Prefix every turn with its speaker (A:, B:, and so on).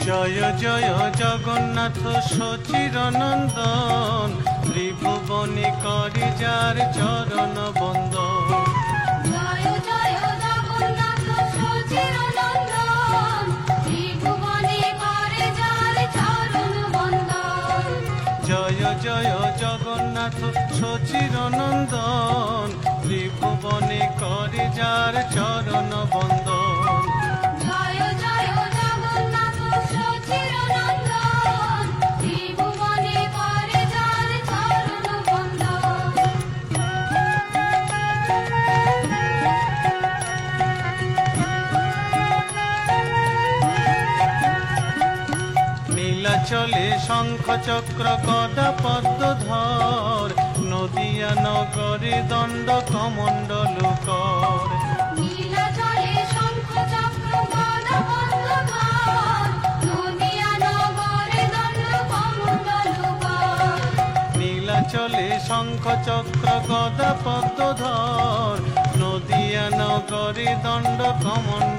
A: জয় জয় জগন্নাথ সচিরনন্দন, ত্রিভুবনে করি যার চরণ বন্দন।
B: জয় জয় জগন্নাথ সচিরনন্দন, ত্রিভুবনে করে যার চরণ বন্দন।
A: জয় জয় জগন্নাথ সচিরনন্দন, ত্রিভুবনে করি যার চরণ বন্দন।
B: জয় জয় জগন্নাথ সচিরনন্দন, ত্রিভুবনে করে যার চরণ বন্দন।
A: নীলাচলে শঙ্খ চক্র গদা পদ্মধর, নদিয়া নগরে দণ্ড কমণ্ডল কর।
B: নীলাচলে শঙ্খ চক্র গদা পদ্মধর, নদিয়া নগরে দণ্ড কমণ্ডল কর।
A: নীলাচলে শঙ্খ চক্র গদা পদ্মধর, নদিয়া নগরে দণ্ড কমণ্ডল